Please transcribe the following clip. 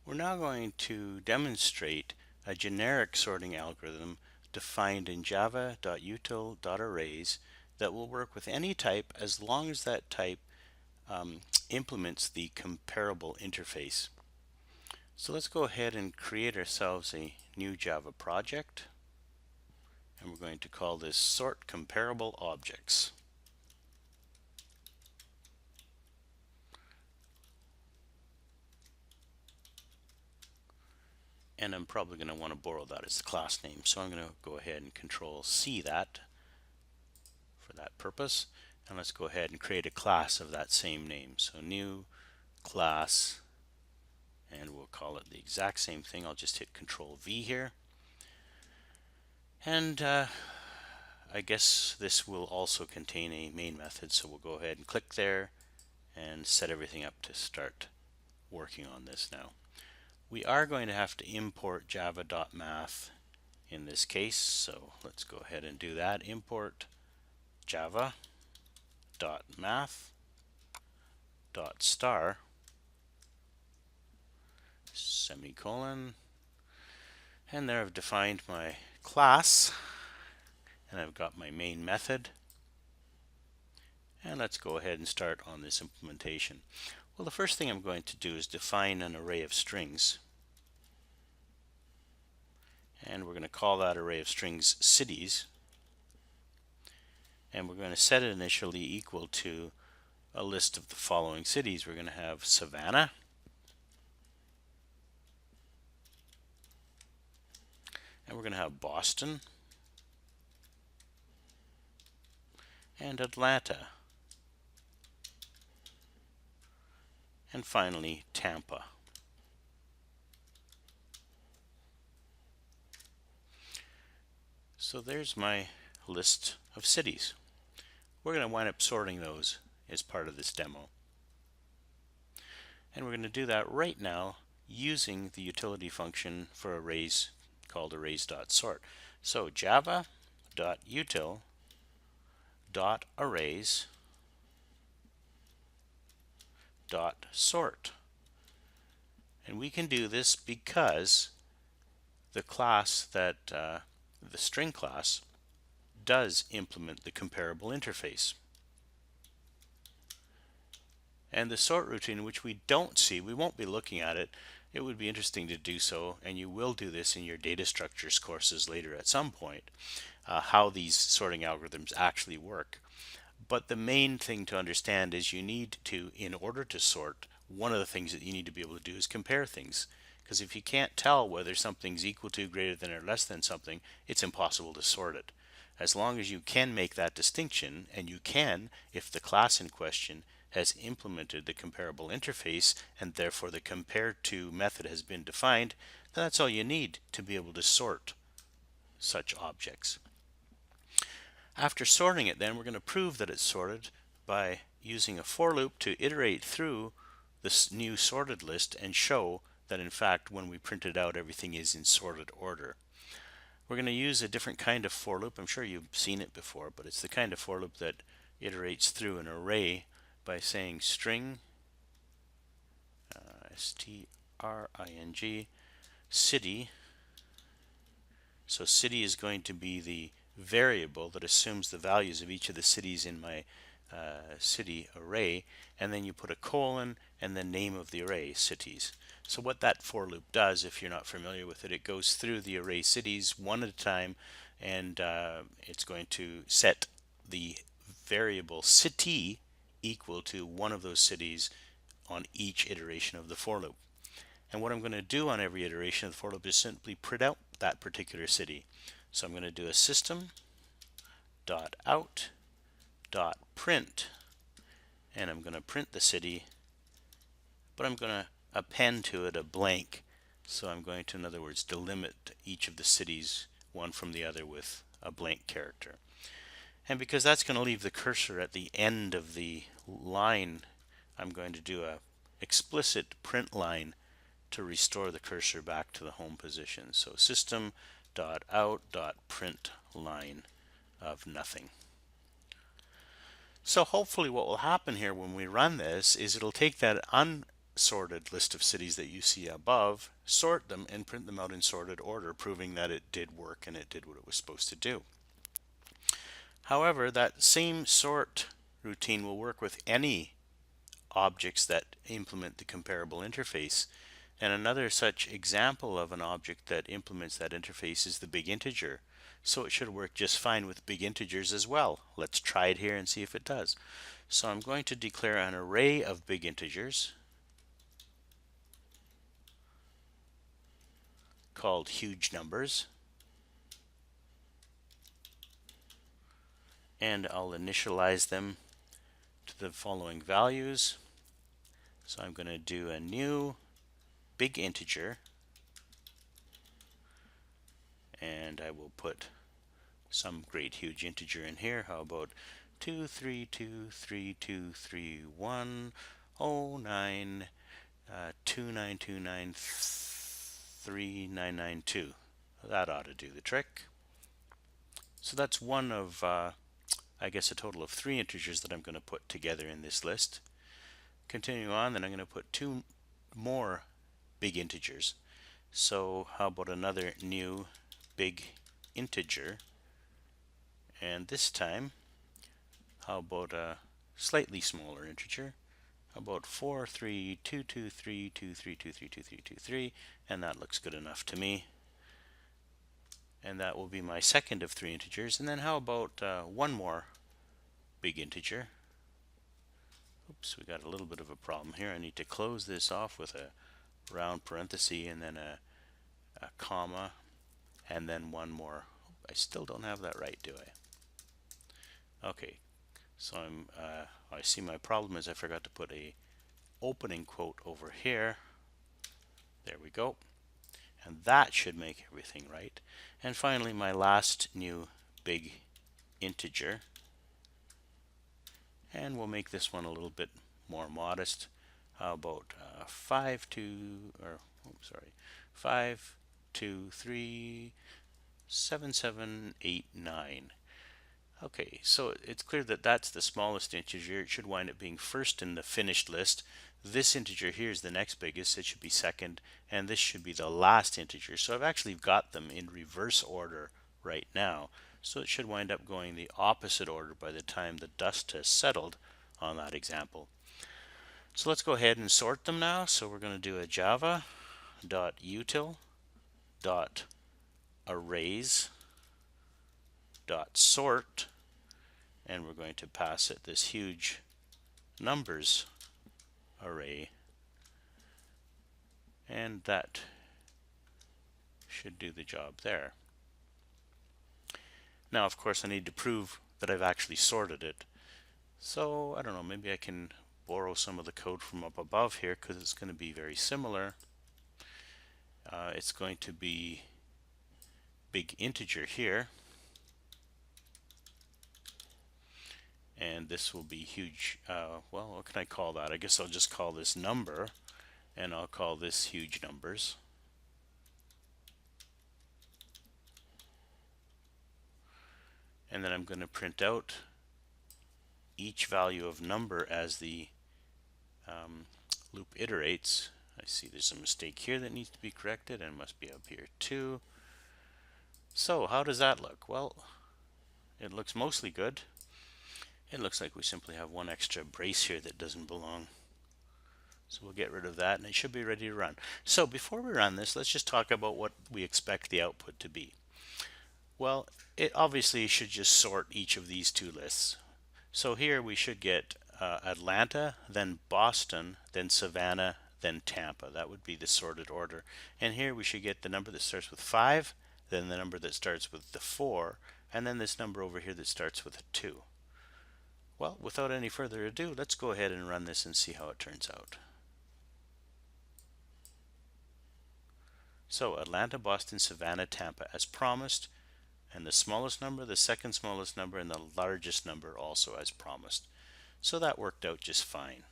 We're now going to demonstrate a generic sorting algorithm defined in java.util.arrays that will work with any type as long as that type implements the comparable interface. So let's go ahead and create ourselves a new Java project, and we're going to call this sort comparable objects. And I'm probably going to want to borrow that as the class name, so I'm going to go ahead and Control C that for that purpose. And let's go ahead and create a class of that same name. So new class, and we'll call it the exact same thing. I'll just hit Control V here. And I guess this will also contain a main method, so we'll go ahead and click there and set everything up to start working on this now. We are going to have to import java.math in this case, so let's go ahead and do that. Import java.math.star semicolon, and there I've defined my class and I've got my main method, and let's go ahead and start on this implementation. Well, the first thing I'm going to do is define an array of strings, and we're going to call that array of strings cities, and we're going to set it initially equal to a list of the following cities. We're going to have Savannah, and we're going to have Boston, and Atlanta, and finally Tampa. So there's my list of cities. We're going to wind up sorting those as part of this demo. And we're going to do that right now using the utility function for arrays called arrays.sort. So java.util.arrays.sort. And we can do this because the class that the string class does implement the comparable interface. And the sort routine, which we don't see, we won't be looking at it. It would be interesting to do so, and you will do this in your data structures courses later at some point, how these sorting algorithms actually work. But the main thing to understand is you need to, in order to sort, one of the things that you need to be able to do is compare things. Because if you can't tell whether something's equal to, greater than, or less than something, it's impossible to sort it. As long as you can make that distinction, and you can if the class in question has implemented the comparable interface and therefore the compare to method has been defined, then that's all you need to be able to sort such objects. After sorting it, then we're going to prove that it's sorted by using a for loop to iterate through this new sorted list and show that in fact when we print it out everything is in sorted order. We're going to use a different kind of for loop. I'm sure you've seen it before, but it's the kind of for loop that iterates through an array by saying string string city. So city is going to be the variable that assumes the values of each of the cities in my city array, and then you put a colon and the name of the array, cities. So what that for loop does, if you're not familiar with it, it goes through the array cities one at a time, and it's going to set the variable city equal to one of those cities on each iteration of the for loop. And what I'm going to do on every iteration of the for loop is simply print out that particular city. So I'm going to do a system.out.print, and I'm going to print the city, but I'm going to append to it a blank. So I'm going to, in other words, delimit each of the cities one from the other with a blank character. And because that's going to leave the cursor at the end of the line, I'm going to do a explicit print line to restore the cursor back to the home position. So system.out.print line of nothing. So hopefully what will happen here when we run this is it'll take that sorted list of cities that you see above, sort them and print them out in sorted order, proving that it did work and it did what it was supposed to do. However, that same sort routine will work with any objects that implement the comparable interface. And another such example of an object that implements that interface is the big integer. So it should work just fine with big integers as well. Let's try it here and see if it does. So I'm going to declare an array of big integers called huge numbers. And I'll initialize them to the following values. So I'm going to do a new big integer, and I will put some great huge integer in here. How about 232323109 2929392. That ought to do the trick. So that's one of I guess a total of 3 integers that I'm going to put together in this list. Continuing on, then I'm going to put 2 more big integers. So how about another new big integer? And this time, how about a slightly smaller integer? How about 4322323232323, and that looks good enough to me. And that will be my second of 3 integers. And then how about one more big integer? Oops, we got a little bit of a problem here. I need to close this off with a round parenthesis and then a comma and then one more. I still don't have that right, do I? Okay, so I see my problem is I forgot to put a opening quote over here. There we go. And that should make everything right. And finally, my last new big integer. And we'll make this one a little bit more modest. How about 5237789. Okay, so it's clear that that's the smallest integer. It should wind up being first in the finished list. This integer here is the next biggest. It should be second, and this should be the last integer. So I've actually got them in reverse order right now. So it should wind up going the opposite order by the time the dust has settled on that example. So let's go ahead and sort them now. So we're going to do a java.util.arrays.sort, and we're going to pass it this huge numbers array, and that should do the job there. Now, of course, I need to prove that I've actually sorted it. So I don't know, maybe I can borrow some of the code from up above here because it's going to be very similar. It's going to be big integer here, and this will be huge. Well, what can I call that? I guess I'll just call this number, and I'll call this huge numbers. And then I'm going to print out each value of number as the loop iterates. I see there's a mistake here that needs to be corrected and must be up here too. So how does that look? Well, it looks mostly good. It looks like we simply have one extra brace here that doesn't belong. So we'll get rid of that and it should be ready to run. So before we run this, let's just talk about what we expect the output to be. Well, it obviously should just sort each of these two lists. So here we should get Atlanta, then Boston, then Savannah, then Tampa. That would be the sorted order. And here we should get the number that starts with 5, then the number that starts with the 4, and then this number over here that starts with a 2. Well, without any further ado, let's go ahead and run this and see how it turns out. So Atlanta, Boston, Savannah, Tampa as promised, and the smallest number, the second smallest number, and the largest number also as promised. So that worked out just fine.